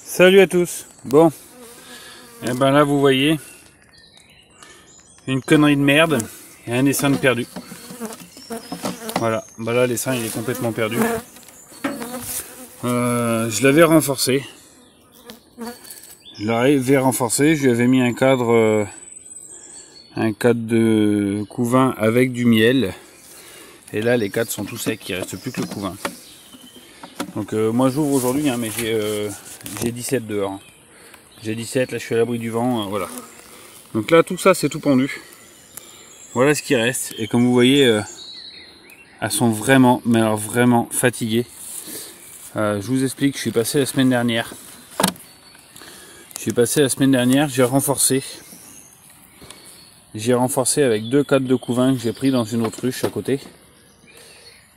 Salut à tous. Bon, et ben là vous voyez une connerie de merde et un essaim de perdu. Voilà, bah là l'essaim il est complètement perdu. Je l'avais renforcé. Je lui avais mis un cadre de couvain avec du miel. Et là les cadres sont tous secs, il ne reste plus que le couvain. Donc moi j'ouvre aujourd'hui, hein, mais j'ai 17 dehors. Hein. J'ai 17, là je suis à l'abri du vent, voilà. Donc là tout ça c'est tout pendu. Voilà ce qui reste. Et comme vous voyez, elles sont vraiment, mais alors vraiment fatiguées. Je vous explique, je suis passé la semaine dernière. J'ai renforcé. J'ai renforcé avec 2 cadres de couvain que j'ai pris dans une autruche à côté.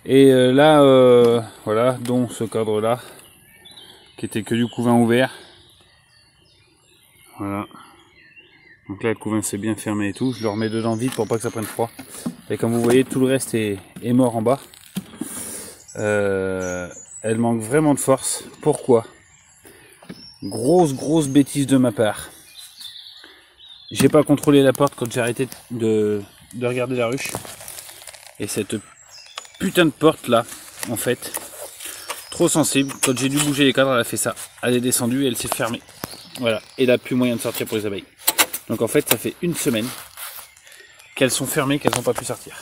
Et là, voilà, dont ce cadre là, qui était que du couvain ouvert. Voilà. Donc là, le couvain s'est bien fermé et tout. Je le remets dedans vite pour pas que ça prenne froid. Et comme vous voyez, tout le reste est mort en bas. Elle manque vraiment de force. Pourquoi? Grosse bêtise de ma part. J'ai pas contrôlé la porte quand j'ai arrêté de regarder la ruche. Et cette putain de porte là, en fait, trop sensible. Quand j'ai dû bouger les cadres, elle a fait ça. Elle est descendue et elle s'est fermée. Voilà. Et là, plus moyen de sortir pour les abeilles. Donc en fait, ça fait une semaine qu'elles sont fermées, qu'elles n'ont pas pu sortir.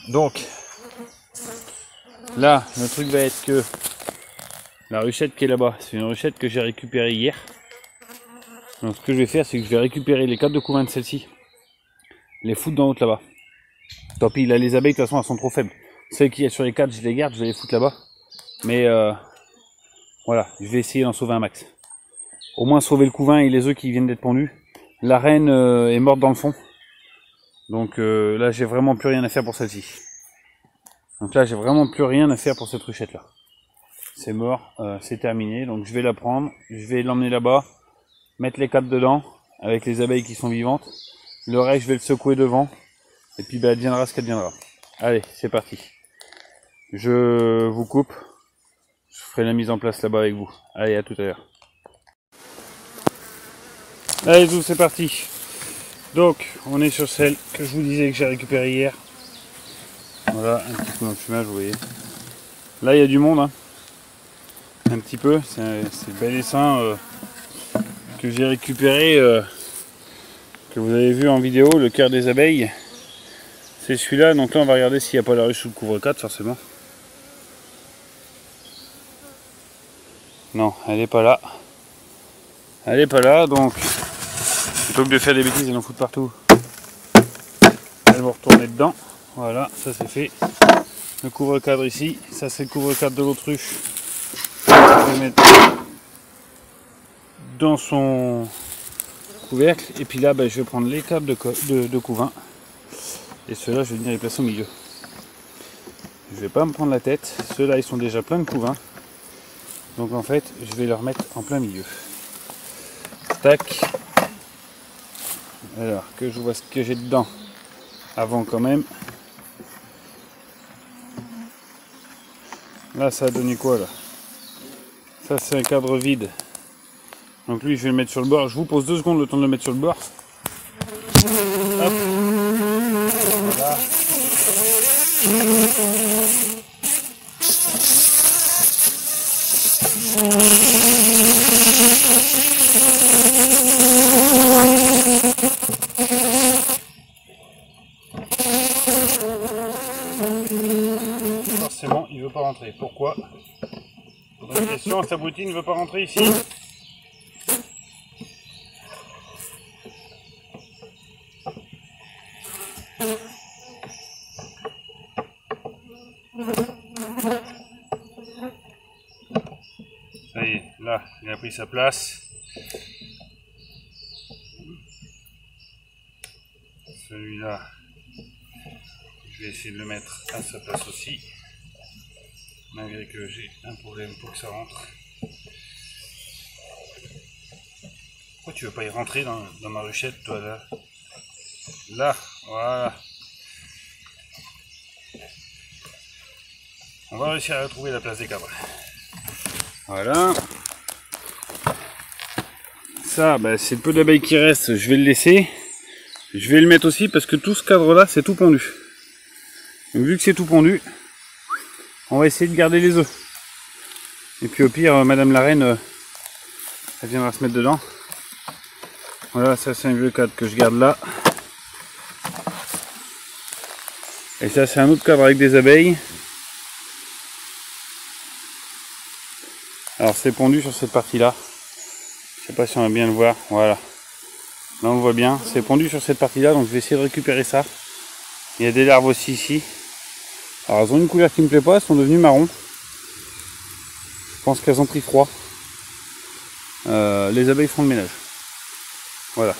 Donc, là, le truc va être que la ruchette qui est là-bas, c'est une ruchette que j'ai récupérée hier. Donc ce que je vais faire, c'est que je vais récupérer les cadres de couvain de celle-ci, les foutre dans l'autre là-bas. Tant pis, là les abeilles de toute façon elles sont trop faibles. Celles qu'il y a sur les cadres, je les garde, je vais les foutre là-bas. Mais voilà, je vais essayer d'en sauver un max. Au moins sauver le couvain et les œufs qui viennent d'être pondus. La reine est morte dans le fond. Donc là j'ai vraiment plus rien à faire pour celle-ci. Donc là j'ai vraiment plus rien à faire pour cette ruchette là. C'est mort, c'est terminé. Donc je vais la prendre, je vais l'emmener là-bas, mettre les cadres dedans avec les abeilles qui sont vivantes. Le reste je vais le secouer devant. Et puis bah, elle deviendra ce qu'elle deviendra. Allez, c'est parti. Je vous coupe. Je ferai la mise en place là-bas avec vous. Allez, à tout à l'heure. Allez, tout, c'est parti. Donc, on est sur celle que je vous disais que j'ai récupérée hier. Voilà, un petit coup dans le fumage, vous voyez. Là, il y a du monde. Hein. Un petit peu. C'est le bel essaim que j'ai récupéré, que vous avez vu en vidéo, le cœur des abeilles. C'est celui-là. Donc là, on va regarder s'il n'y a pas la ruche sous le couvre-cadre, forcément. Non, elle n'est pas là. Elle n'est pas là, donc plutôt que de faire des bêtises et d'en foutre partout, elles vont retourner dedans. Voilà, ça c'est fait. Le couvre-cadre ici, ça c'est le couvre-cadre de l'autruche. Je vais mettre dans son couvercle. Et puis là, ben, je vais prendre les câbles de couvain. Et ceux-là, je vais venir les placer au milieu. Je vais pas me prendre la tête. Ceux-là, ils sont déjà pleins de couvain. Donc en fait, je vais leur mettre en plein milieu. Tac. Alors, que je vois ce que j'ai dedans avant quand même. Là, ça a donné quoi là? Ça, c'est un cadre vide. Donc lui, je vais le mettre sur le bord. Je vous pose 2 secondes le temps de le mettre sur le bord. Hop. Voilà. Forcément, il veut pas rentrer. Pourquoi? Bonne question, cette abruti ne veut pas rentrer ici. Ça y est, là, il a pris sa place. Celui-là, je vais essayer de le mettre à sa place aussi. Malgré que j'ai un problème pour que ça rentre. Pourquoi tu veux pas y rentrer dans ma ruchette, toi, là? Là, voilà. On va réussir à retrouver la place des cadres. Voilà. Ça, bah, c'est le peu d'abeilles qui reste, je vais le laisser. Je vais le mettre aussi parce que tout ce cadre là, c'est tout pondu. Donc, vu que c'est tout pondu, on va essayer de garder les œufs. Et puis au pire, Madame la Reine, elle viendra se mettre dedans. Voilà, ça c'est un vieux cadre que je garde là. Et ça c'est un autre cadre avec des abeilles. Alors c'est pondu sur cette partie là. Je sais pas si on va bien le voir. Voilà. Là on le voit bien. C'est pondu sur cette partie là, donc je vais essayer de récupérer ça. Il y a des larves aussi ici. Alors elles ont une couleur qui me plaît pas, elles sont devenues marron. Je pense qu'elles ont pris froid. Les abeilles font le ménage. Voilà.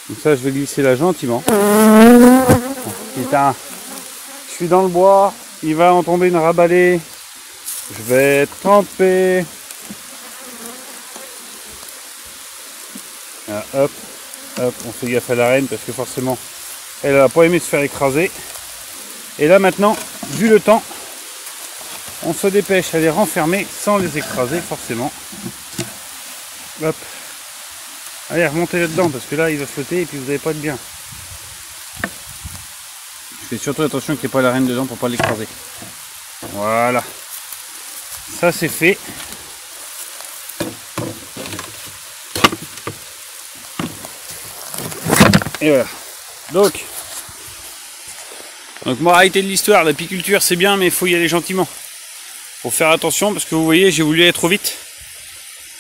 Donc ça je vais glisser là gentiment. Putain. Je suis dans le bois. Il va en tomber une rabalée. Je vais être trempé. Ah, hop. Hop. On fait gaffe à la reine parce que forcément elle n'a pas aimé se faire écraser. Et là maintenant, vu le temps, on se dépêche à les renfermer sans les écraser forcément. Hop. Allez, remontez là-dedans parce que là il va flotter et puis vous n'allez pas être bien. Faites surtout attention qu'il n'y ait pas la reine dedans pour pas l'écraser. Voilà. Ça c'est fait. Et voilà. Donc moralité de l'histoire, l'apiculture c'est bien mais il faut y aller gentiment. Faut faire attention parce que vous voyez j'ai voulu aller trop vite.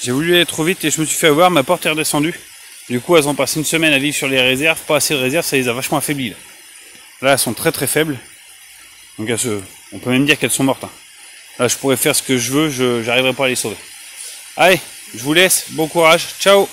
J'ai voulu aller trop vite et je me suis fait avoir, ma porte est redescendue. Du coup elles ont passé une semaine à vivre sur les réserves, pas assez de réserves, ça les a vachement affaiblis. Là elles sont très très faibles. Donc on peut même dire qu'elles sont mortes. Hein. Là je pourrais faire ce que je veux, j'arriverai pas à les sauver. Allez, je vous laisse, bon courage, ciao.